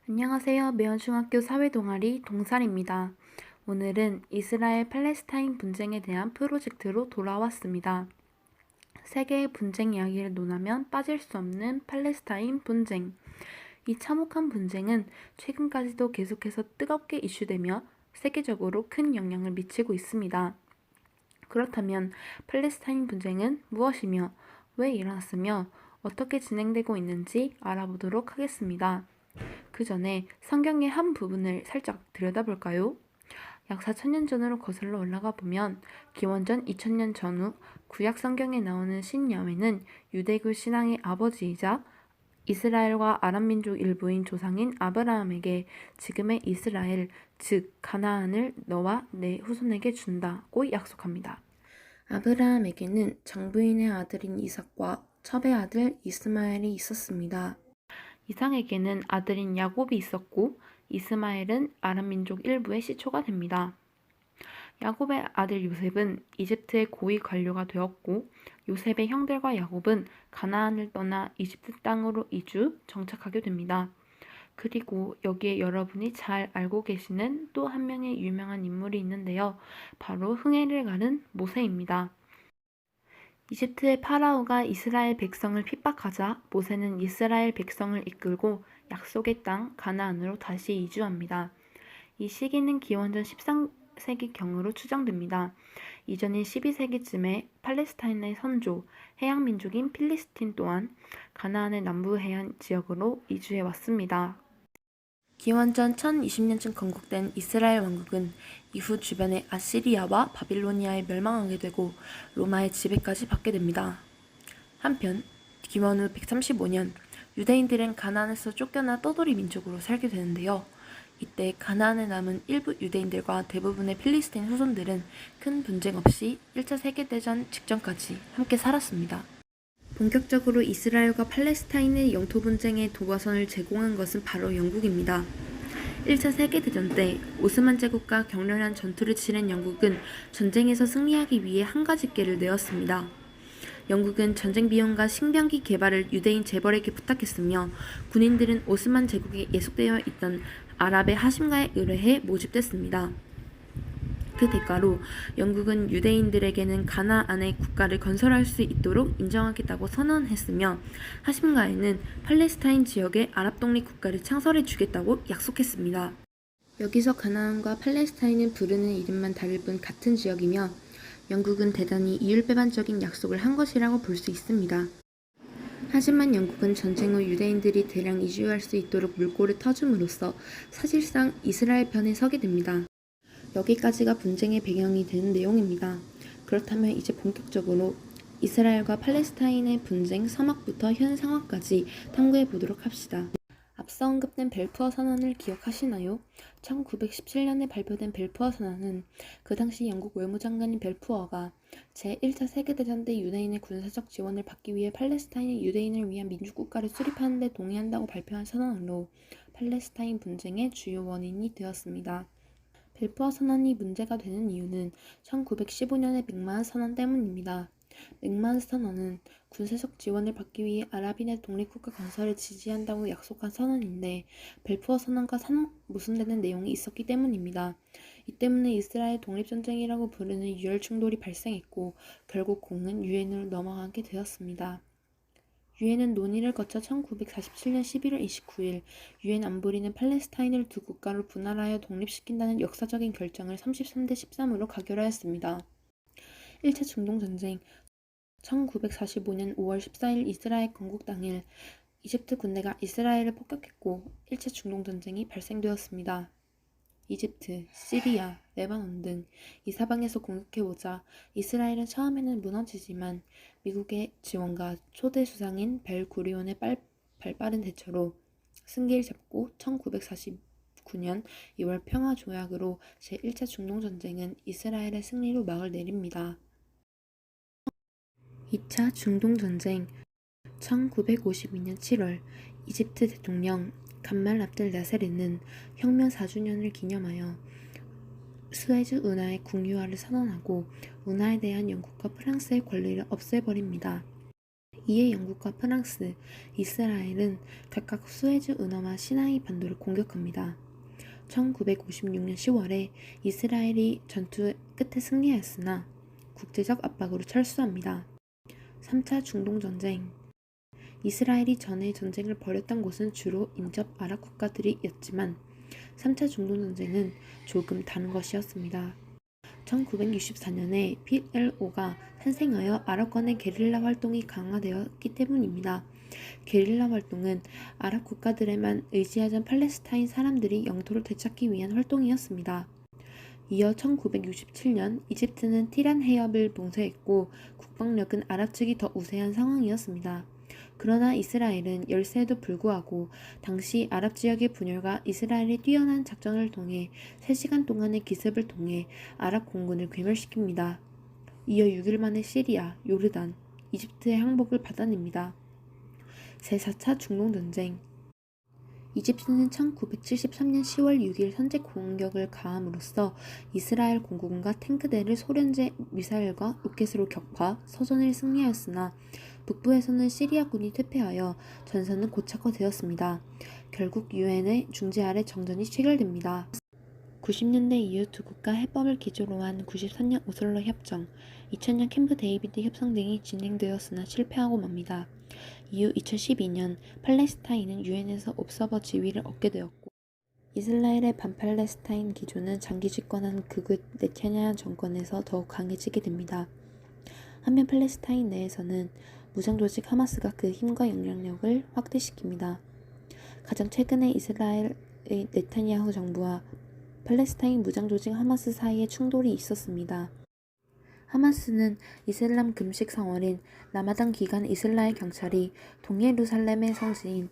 안녕하세요. 매원중학교 사회동아리 동살입니다. 오늘은 이스라엘 팔레스타인 분쟁에 대한 프로젝트로 돌아왔습니다. 세계의 분쟁 이야기를 논하면 빠질 수 없는 팔레스타인 분쟁. 이 참혹한 분쟁은 최근까지도 계속해서 뜨겁게 이슈되며 세계적으로 큰 영향을 미치고 있습니다. 그렇다면 팔레스타인 분쟁은 무엇이며 왜 일어났으며 어떻게 진행되고 있는지 알아보도록 하겠습니다. 그 전에 성경의 한 부분을 살짝 들여다볼까요? 약 4천년 전으로 거슬러 올라가 보면 기원전 2000년 전후 구약 성경에 나오는 신 야훼는 유대교 신앙의 아버지이자 이스라엘과 아람 민족 일부인 조상인 아브라함에게 지금의 이스라엘, 즉 가나안을 너와 내 후손에게 준다고 약속합니다. 아브라함에게는 장부인의 아들인 이삭과 첩의 아들 이스마엘이 있었습니다. 이삭에게는 아들인 야곱이 있었고 이스마엘은 아람 민족 일부의 시초가 됩니다. 야곱의 아들 요셉은 이집트의 고위 관료가 되었고 요셉의 형들과 야곱은 가나안을 떠나 이집트 땅으로 이주 정착하게 됩니다. 그리고 여기에 여러분이 잘 알고 계시는 또 한 명의 유명한 인물이 있는데요. 바로 흥해를 가른 모세입니다. 이집트의 파라오가 이스라엘 백성을 핍박하자 모세는 이스라엘 백성을 이끌고 약속의 땅 가나안으로 다시 이주합니다. 이 시기는 기원전 13세기경으로 추정됩니다. 이전인 12세기쯤에 팔레스타인의 선조, 해양 민족인 필리스틴 또한 가나안의 남부 해안 지역으로 이주해 왔습니다. 기원전 1020년쯤 건국된 이스라엘 왕국은 이후 주변의 아시리아와 바빌로니아에 멸망하게 되고 로마의 지배까지 받게 됩니다. 한편 기원 후 135년 유대인들은 가나안에서 쫓겨나 떠돌이 민족으로 살게 되는데요. 이때 가나안에 남은 일부 유대인들과 대부분의 필리스틴 후손들은 큰 분쟁 없이 1차 세계대전 직전까지 함께 살았습니다. 본격적으로 이스라엘과 팔레스타인의 영토 분쟁의 도과선을 제공한 것은 바로 영국입니다. 1차 세계대전 때 오스만 제국과 격렬한 전투를 치른 영국은 전쟁에서 승리하기 위해 한 가지 꾀를 내었습니다. 영국은 전쟁 비용과 신병기 개발을 유대인 재벌에게 부탁했으며 군인들은 오스만 제국에 예속되어 있던 아랍의 하심가에 의뢰해 모집됐습니다. 그 대가로 영국은 유대인들에게는 가나안의 국가를 건설할 수 있도록 인정하겠다고 선언했으며 하심가에는 팔레스타인 지역에 아랍 독립 국가를 창설해 주겠다고 약속했습니다. 여기서 가나안과 팔레스타인은 부르는 이름만 다를 뿐 같은 지역이며 영국은 대단히 이율배반적인 약속을 한 것이라고 볼 수 있습니다. 하지만 영국은 전쟁 후 유대인들이 대량 이주할 수 있도록 물꼬를 터줌으로써 사실상 이스라엘 편에 서게 됩니다. 여기까지가 분쟁의 배경이 되는 내용입니다. 그렇다면 이제 본격적으로 이스라엘과 팔레스타인의 분쟁 서막부터 현 상황까지 탐구해 보도록 합시다. 앞서 언급된 벨푸어 선언을 기억하시나요? 1917년에 발표된 벨푸어 선언은 그 당시 영국 외무장관인 벨푸어가 제1차 세계대전 때 유대인의 군사적 지원을 받기 위해 팔레스타인의 유대인을 위한 민주국가를 수립하는 데 동의한다고 발표한 선언으로 팔레스타인 분쟁의 주요 원인이 되었습니다. 벨푸어 선언이 문제가 되는 이유는 1915년의 맥마흐 선언 때문입니다. 맥마흐 선언은 군사적 지원을 받기 위해 아랍인의 독립국가 건설을 지지한다고 약속한 선언인데 벨푸어 선언과 모순되는 내용이 있었기 때문입니다. 이 때문에 이스라엘 독립전쟁이라고 부르는 유혈 충돌이 발생했고 결국 공은 유엔으로 넘어가게 되었습니다. 유엔은 논의를 거쳐 1947년 11월 29일 유엔 안보리는 팔레스타인을 두 국가로 분할하여 독립시킨다는 역사적인 결정을 33대 13으로 가결하였습니다. 1차 중동전쟁 1945년 5월 14일 이스라엘 건국 당일 이집트 군대가 이스라엘을 폭격했고 1차 중동전쟁이 발생되었습니다. 이집트, 시리아, 레바논 등 이 사방에서 공격해오자 이스라엘은 처음에는 무너지지만 미국의 지원과 초대 수상인 벨구리온의 발빠른 대처로 승기를 잡고 1949년 2월 평화조약으로 제1차 중동전쟁은 이스라엘의 승리로 막을 내립니다. 2차 중동전쟁 1952년 7월 이집트 대통령 감말 압델 나세르는 혁명 4주년을 기념하여 수에즈 운하의 국유화를 선언하고 운하에 대한 영국과 프랑스의 권리를 없애버립니다. 이에 영국과 프랑스, 이스라엘은 각각 수에즈 운河와 시나이 반도를 공격합니다. 1956년 10월에 이스라엘이 전투 끝에 승리하였으나 국제적 압박으로 철수합니다. 3차 중동전쟁. 이스라엘이 전에 전쟁을 벌였던 곳은 주로 인접 아랍 국가들이었지만 3차 중동전쟁은 조금 다른 것이었습니다. 1964년에 PLO가 탄생하여 아랍권의 게릴라 활동이 강화되었기 때문입니다. 게릴라 활동은 아랍 국가들에만 의지하던 팔레스타인 사람들이 영토를 되찾기 위한 활동이었습니다. 이어 1967년 이집트는 티란 해협을 봉쇄했고 국방력은 아랍 측이 더 우세한 상황이었습니다. 그러나 이스라엘은 열세에도 불구하고 당시 아랍 지역의 분열과 이스라엘의 뛰어난 작전을 통해 3시간 동안의 기습을 통해 아랍 공군을 괴멸시킵니다. 이어 6일 만에 시리아, 요르단, 이집트의 항복을 받아냅니다. 제4차 중동전쟁. 이집트는 1973년 10월 6일 선제 공격을 가함으로써 이스라엘 공군과 탱크대를 소련제 미사일과 로켓으로 격파, 서전을 승리하였으나 북부에서는 시리아군이 퇴폐하여 전선은 고착화되었습니다. 결국 유엔의 중재 아래 정전이 체결됩니다. 90년대 이후 두 국가 해법을 기조로 한 93년 오슬로 협정, 2000년 캠프 데이비드 협상 등이 진행되었으나 실패하고 맙니다. 이후 2012년 팔레스타인은 유엔에서 옵서버 지위를 얻게 되었고 이스라엘의 반팔레스타인 기조는 장기 집권한 극우 네타냐후 정권에서 더욱 강해지게 됩니다. 한편 팔레스타인 내에서는 무장조직 하마스가 그 힘과 영향력을 확대시킵니다. 가장 최근에 이스라엘의 네타냐후 정부와 팔레스타인 무장조직 하마스 사이에 충돌이 있었습니다. 하마스는 이슬람 금식 성월인 라마단 기간 이스라엘 경찰이 동예루살렘의 성지인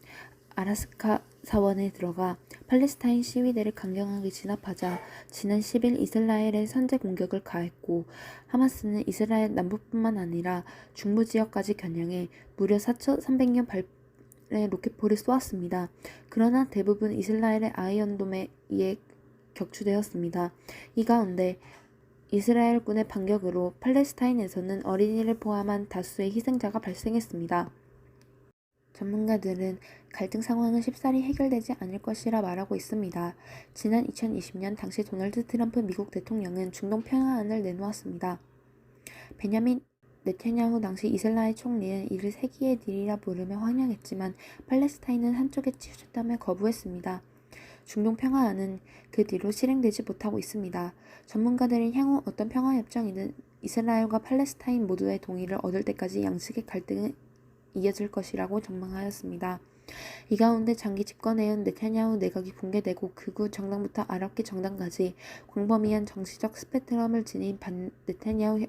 아라스카 사원에 들어가 팔레스타인 시위대를 강경하게 진압하자 지난 10일 이스라엘에 선제 공격을 가했고 하마스는 이스라엘 남부뿐만 아니라 중부 지역까지 겨냥해 무려 4,300여 발의 로켓포를 쏘았습니다. 그러나 대부분 이스라엘의 아이언돔에 의해 격추되었습니다. 이 가운데 이스라엘군의 반격으로 팔레스타인에서는 어린이를 포함한 다수의 희생자가 발생했습니다. 전문가들은 갈등 상황은 쉽사리 해결되지 않을 것이라 말하고 있습니다. 지난 2020년 당시 도널드 트럼프 미국 대통령은 중동 평화안을 내놓았습니다. 베냐민 네타냐후 당시 이스라엘 총리는 이를 세기의 딜이라 부르며 환영했지만 팔레스타인은 한쪽에 치우쳤다며 거부했습니다. 중동 평화안은 그 뒤로 실행되지 못하고 있습니다. 전문가들은 향후 어떤 평화협정이든 이스라엘과 팔레스타인 모두의 동의를 얻을 때까지 양측의 갈등은 이어질 것이라고 전망하였습니다. 이 가운데 장기 집권해온 네타냐후 내각이 붕괴되고 극우 정당부터 아랍계 정당까지 광범위한 정치적 스펙트럼을 지닌 반 네타냐후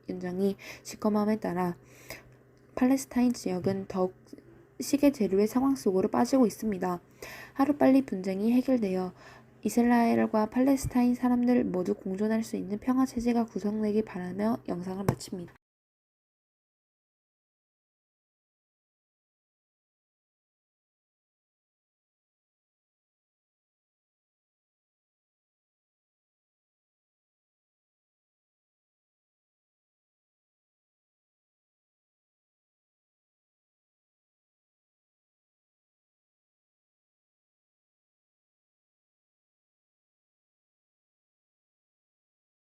연정이 집권함에 따라 팔레스타인 지역은 더욱 시계 재료의 상황 속으로 빠지고 있습니다. 하루빨리 분쟁이 해결되어 이스라엘과 팔레스타인 사람들 모두 공존할 수 있는 평화 체제가 구성되길 바라며 영상을 마칩니다.